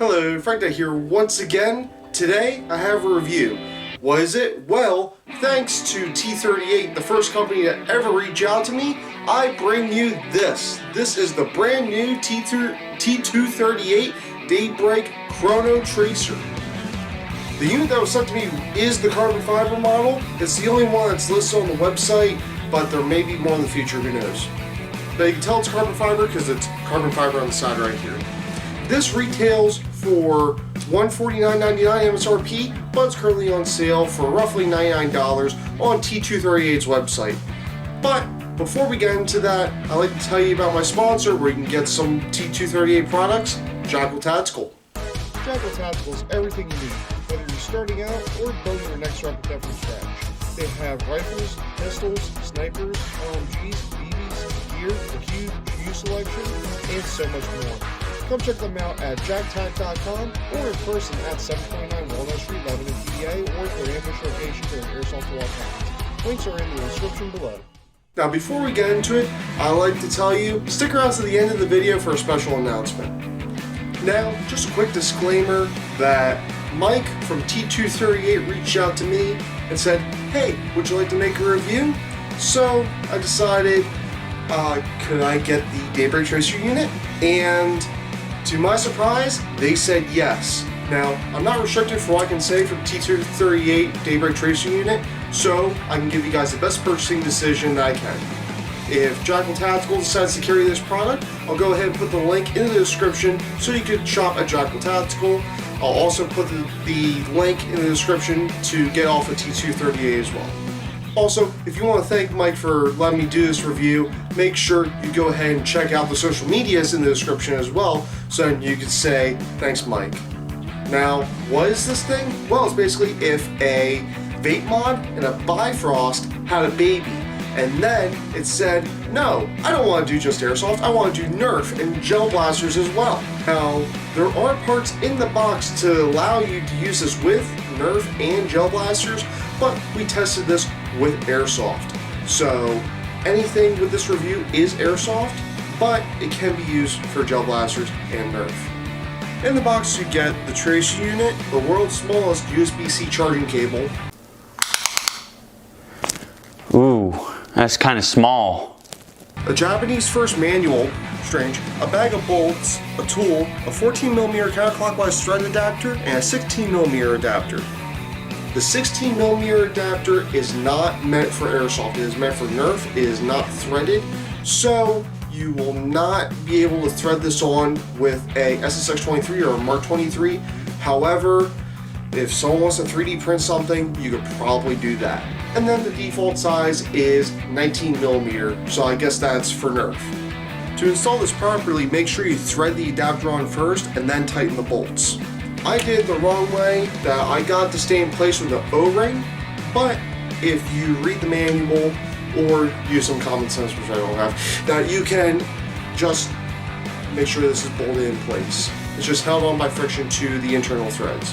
Hello, Frank here once again. Today I have a review. What is it? Well, thanks to T238, the first company to ever reach out to me, I bring you this. This is the brand new T238 Daybreak Chrono Tracer. The unit that was sent to me is the carbon fiber model. It's the only one that's listed on the website, but there may be more in the future, who knows. But you can tell it's carbon fiber because it's carbon fiber on the side right here. This retails for $149.99 MSRP, but it's currently on sale for roughly $99 on T238's website. But before we get into that, I'd like to tell you about my sponsor where you can get some T238 products, Jackal Tactical. Jackal Tactical is everything you need, whether you're starting out or building your next replica from scratch. They have rifles, pistols, snipers, LMGs, BBs, gear, a huge U selection, and so much more. Come check them out at jacktac.com or in person at 729 Walnut Street, Lebanon, PA, or at their ambush location in Airsoft County. Links are in the description below. Now before we get into it, I'd like to tell you, stick around to the end of the video for a special announcement. Now, just a quick disclaimer that Mike from T238 reached out to me and said, hey, would you like to make a review? So I decided, could I get the Daybreak Tracer unit? And to my surprise, they said yes. Now, I'm not restricted for what I can say for the T238 Daybreak Tracer unit, so I can give you guys the best purchasing decision that I can. If Jackal Tactical decides to carry this product, I'll go ahead and put the link in the description so you can shop at Jackal Tactical. I'll also put the link in the description to get off of T238 as well. Also, if you want to thank Mike for letting me do this review, make sure you go ahead and check out the social medias in the description as well, so you can say, thanks Mike. Now, what is this thing? Well, it's basically if a vape mod and a Bifrost had a baby, and then it said, no, I don't want to do just Airsoft, I want to do Nerf and gel blasters as well. Now, there are parts in the box to allow you to use this with Nerf and gel blasters, but we tested this with Airsoft. So anything with this review is Airsoft, but it can be used for gel blasters and Nerf. In the box you get the Tracer unit, the world's smallest USB-C charging cable. Ooh, that's kind of small. A Japanese first manual, strange, a bag of bolts, a tool, a 14mm counterclockwise thread adapter, and a 16mm adapter. The 16mm adapter is not meant for Airsoft, it is meant for Nerf, it is not threaded, so you will not be able to thread this on with a SSX23 or a Mark 23. However, if someone wants to 3D print something, you could probably do that. And then the default size is 19mm, so I guess that's for Nerf. To install this properly, make sure you thread the adapter on first and then tighten the bolts. I did it the wrong way, that I got to stay in place with the O-ring, but if you read the manual or use some common sense, which I don't have, that you can just make sure this is bolted in place. It's just held on by friction to the internal threads.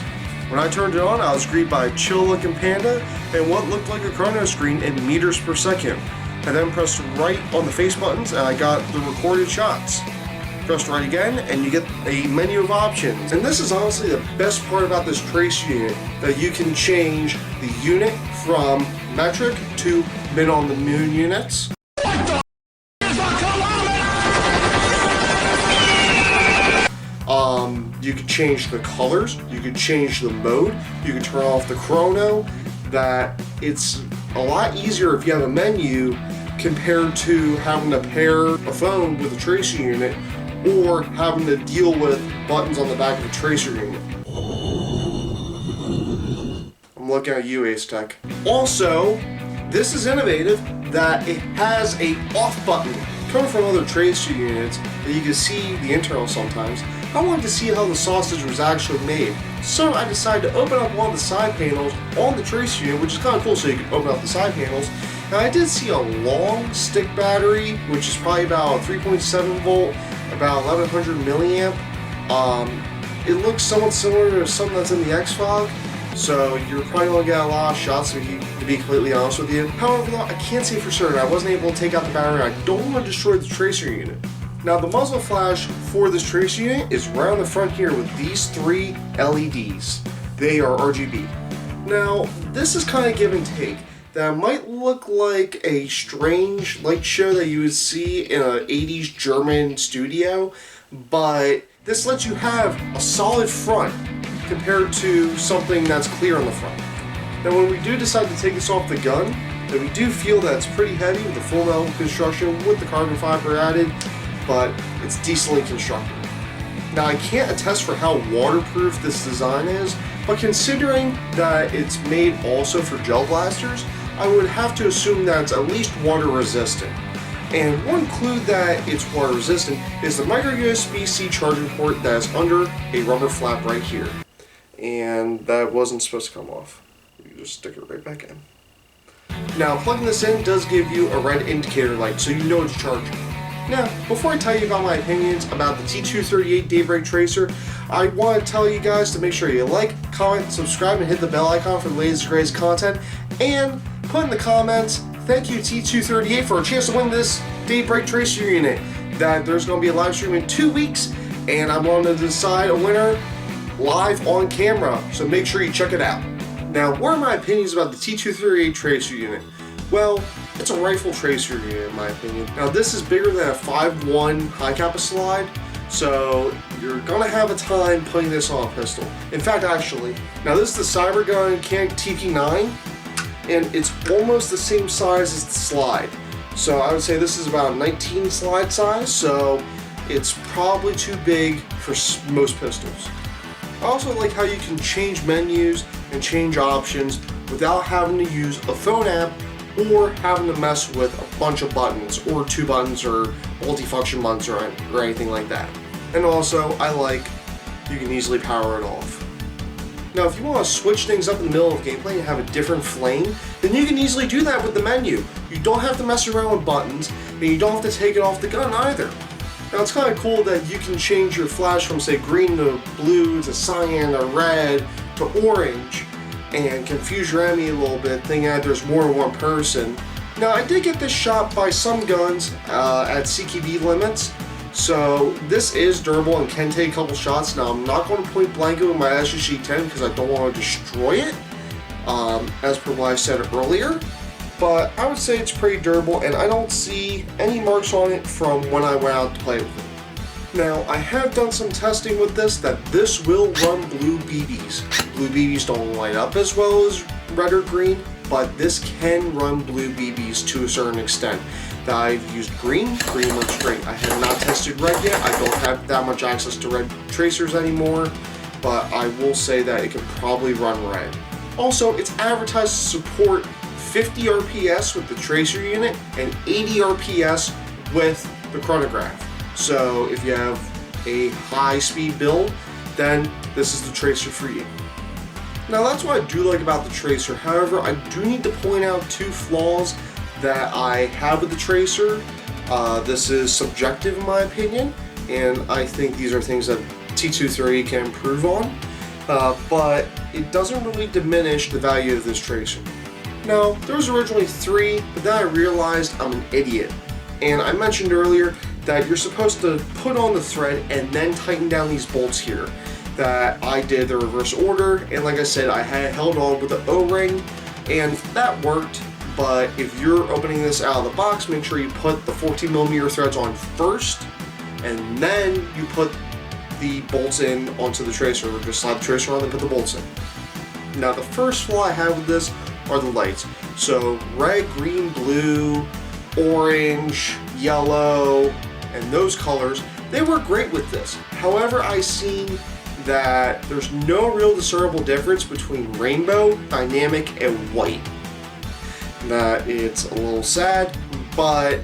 When I turned it on, I was greeted by a chill looking panda and what looked like a chrono screen in meters per second. I then pressed right on the face buttons and I got the recorded shots. Press right again and you get a menu of options. And this is honestly the best part about this Tracer unit, that you can change the unit from metric to men on the moon units. You could change the colors, you could change the mode, you could turn off the chrono. That it's a lot easier if you have a menu compared to having to pair a phone with a Tracer unit or having to deal with buttons on the back of a Tracer unit. I'm looking at you, Ace Tech. Also, this is innovative that it has a off button. Coming from other Tracer units that you can see the internal sometimes, I wanted to see how the sausage was actually made. So I decided to open up one of the side panels on the Tracer unit, which is kind of cool, so you can open up the side panels. And I did see a long stick battery, which is probably about 3.7 volt, about 1100 milliamp. It looks somewhat similar to something that's in the X-Fog, so you're probably going to get a lot of shots to be completely honest with you. However, though, I can't say for certain. I wasn't able to take out the battery. I don't want to destroy the Tracer unit. Now the muzzle flash for this tracer unit is right on the front here with these 3 LEDs. They are RGB. Now this is kind of give and take. That might look like a strange light show that you would see in an 80s German studio, but this lets you have a solid front compared to something that's clear on the front. Now when we do decide to take this off the gun, then we do feel that it's pretty heavy with the full metal construction with the carbon fiber added, but it's decently constructed. Now I can't attest for how waterproof this design is, but considering that it's made also for gel blasters, I would have to assume that it's at least water resistant. And one clue that it's water resistant is the micro USB-C charging port that is under a rubber flap right here. And that wasn't supposed to come off. You just stick it right back in. Now plugging this in does give you a red indicator light so you know it's charging. Now, before I tell you about my opinions about the T238 Daybreak Tracer, I want to tell you guys to make sure you like, comment, subscribe, and hit the bell icon for the latest and greatest content. And put in the comments, thank you T238 for a chance to win this Daybreak Tracer unit. That there's going to be a live stream in 2 weeks, and I'm going to decide a winner live on camera, so make sure you check it out. Now, what are my opinions about the T238 Tracer unit? Well, it's a rifle tracer unit in my opinion. Now this is bigger than a 5.1 high kappa slide, so you're gonna have a time putting this on a pistol. In fact, actually, now this is the Cybergun TP9, and it's almost the same size as the slide. So I would say this is about 19 slide size, so it's probably too big for most pistols. I also like how you can change menus and change options without having to use a phone app or having to mess with a bunch of buttons or 2 buttons or multifunction buttons or anything like that. And also, I like you can easily power it off. Now if you want to switch things up in the middle of gameplay and have a different flame, then you can easily do that with the menu. You don't have to mess around with buttons, and you don't have to take it off the gun either. Now it's kind of cool that you can change your flash from say green to blue to cyan to red to orange and confuse your enemy a little bit, thinking that there's more than one person. Now I did get this shot by some guns at CQB limits, so this is durable and can take a couple shots. Now I'm not going to point blank with my SSG-10 because I don't want to destroy it, as per what I said earlier. But I would say it's pretty durable, and I don't see any marks on it from when I went out to play with it. Now, I have done some testing with this that this will run blue BBs. Blue BBs don't light up as well as red or green, but this can run blue BBs to a certain extent. That I've used green looks great. I have not tested red yet. I don't have that much access to red tracers anymore, but I will say that it can probably run red. Also, it's advertised to support 50 RPS with the tracer unit and 80 RPS with the chronograph. So if you have a high speed build, then this is the tracer for you. Now that's what I do like about the tracer. However, I do need to point out 2 flaws that I have with the tracer. This is subjective in my opinion, and I think these are things that T238 can improve on, but it doesn't really diminish the value of this tracer. Now, there was originally 3, but then I realized I'm an idiot. And I mentioned earlier that you're supposed to put on the thread and then tighten down these bolts here. That I did the reverse order, and like I said, I had held on with the O-ring, and that worked. But if you're opening this out of the box, make sure you put the 14mm threads on first, and then you put the bolts in onto the tracer, or just slide the tracer on and put the bolts in. Now the first flaw I have with this are the lights. So red, green, blue, orange, yellow, and those colors, they work great with this. However, I've seen that there's no real discernible difference between rainbow, dynamic, and white. That it's a little sad, but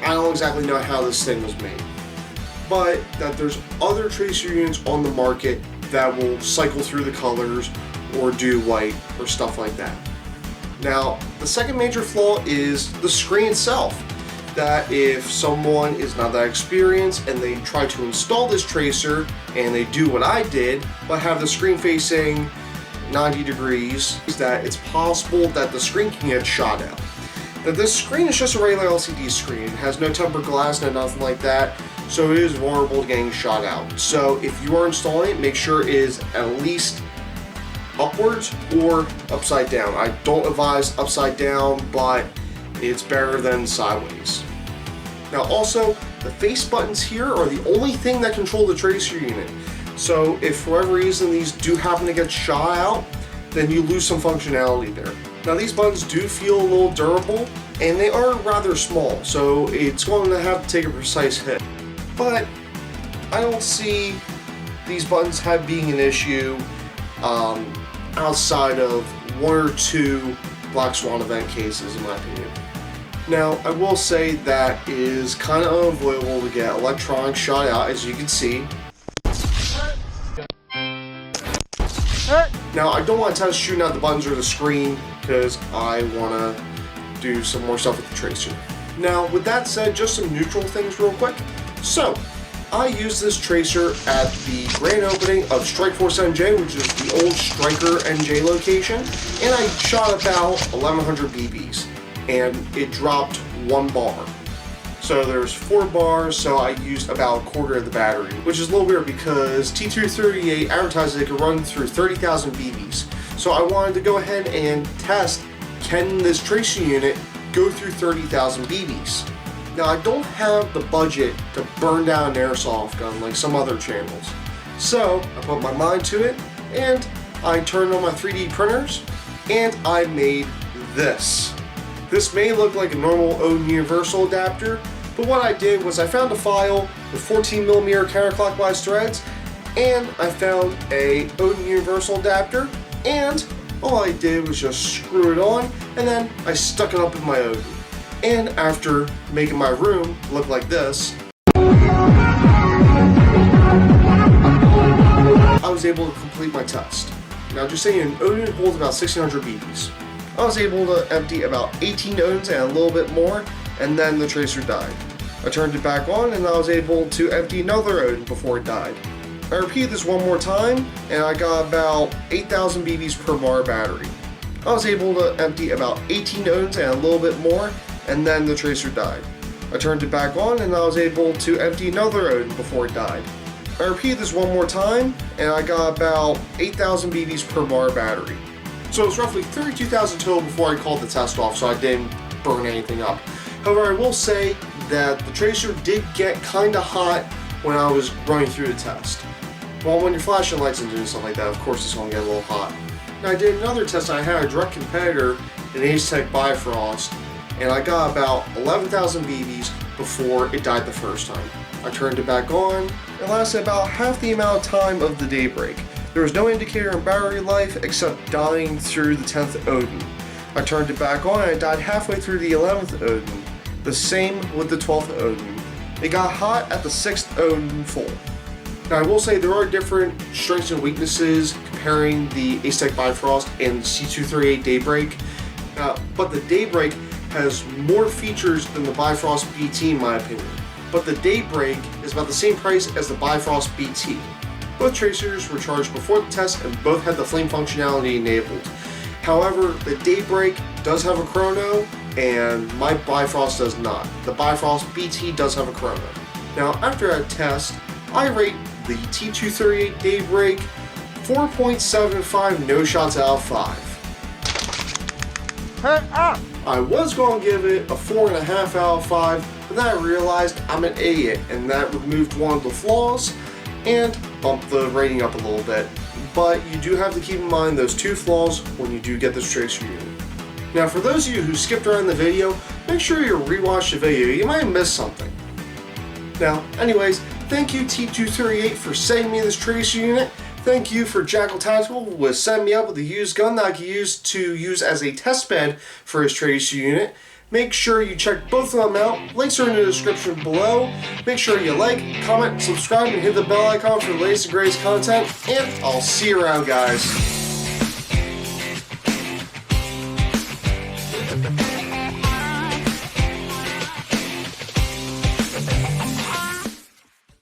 I don't exactly know how this thing was made. But that there's other tracer units on the market that will cycle through the colors or do white or stuff like that. Now, the second major flaw is the screen itself. That if someone is not that experienced and they try to install this tracer and they do what I did, but have the screen facing 90 degrees, is that it's possible that the screen can get shot out. That this screen is just a regular LCD screen. It has no tempered glass, no nothing like that. so it is vulnerable to getting shot out. So if you are installing it, make sure it is at least upwards or upside down. I don't advise upside down, but it's better than sideways. Now also, the face buttons here are the only thing that control the tracer unit. So if for whatever reason these do happen to get shot out, then you lose some functionality there. Now these buttons do feel a little durable, and they are rather small, so it's going to have to take a precise hit. But I don't see these buttons being an issue outside of one or two Black Swan event cases, in my opinion. Now, I will say that it is kind of unavoidable to get electronics shot out, as you can see. Now, I don't want to test shooting out the buttons or the screen, because I want to do some more stuff with the tracer. Now, with that said, just some neutral things real quick. So, I used this tracer at the grand opening of Strike Force NJ, which is the old Striker NJ location, and I shot about 1100 BBs, and it dropped 1 bar. So there's 4 bars, so I used about a quarter of the battery, which is a little weird because T238 advertised it could run through 30,000 BBs. So I wanted to go ahead and test, can this tracer unit go through 30,000 BBs? Now I don't have the budget to burn down an airsoft gun like some other channels. So I put my mind to it, and I turned on my 3D printers, and I made this. This may look like a normal Odin Universal adapter, but what I did was I found a file with 14mm counterclockwise threads, and I found a Odin Universal adapter, and all I did was just screw it on, and then I stuck it up in my Odin. And after making my room look like this, I was able to complete my test. Now just saying, an Odin holds about 1600 BBs. I was able to empty about 18 Odins and a little bit more, and then the tracer died. I turned it back on, and I was able to empty another Odin before it died. I repeated this one more time, and I got about 8,000 BBs per bar battery. I was able to empty about 18 Odins and a little bit more, and then the tracer died. I turned it back on, and I was able to empty another Odin before it died. I repeated this one more time, and I got about 8,000 BBs per bar battery. So it was roughly 32,000 total before I called the test off, so I didn't burn anything up. However, I will say that the tracer did get kinda hot when I was running through the test. Well, when you're flashing lights and doing stuff like that, of course it's gonna get a little hot. Now I did another test, I had a direct competitor, an Airsoft Bifrost, and I got about 11,000 BBs before it died the first time. I turned it back on, it lasted about half the amount of time of the Daybreak. There was no indicator in battery life except dying through the 10th Odin. I turned it back on and it died halfway through the 11th Odin. The same with the 12th Odin. It got hot at the 6th Odin full. Now I will say there are different strengths and weaknesses comparing the Airsoft Bifrost and the C238 Daybreak, but the Daybreak has more features than the Bifrost BT in my opinion. But the Daybreak is about the same price as the Bifrost BT. Both tracers were charged before the test and both had the flame functionality enabled. However, the Daybreak does have a chrono and my Bifrost does not. The Bifrost BT does have a chrono. Now after that test, I rate the T238 Daybreak 4.75 no shots out of 5. I was going to give it a 4.5 out of 5, but then I realized I'm an idiot and that removed one of the flaws and bumped the rating up a little bit. But you do have to keep in mind those 2 flaws when you do get this tracer unit. Now for those of you who skipped around the video, make sure you rewatch the video, you might have missed something. Now, anyways, thank you T238 for sending me this tracer unit. Thank you for Jackal Tactical with setting me up with a used gun that I could use as a test bed for his tracer unit. Make sure you check both of them out. Links are in the description below. Make sure you like, comment, subscribe, and hit the bell icon for the latest and greatest content. And I'll see you around, guys.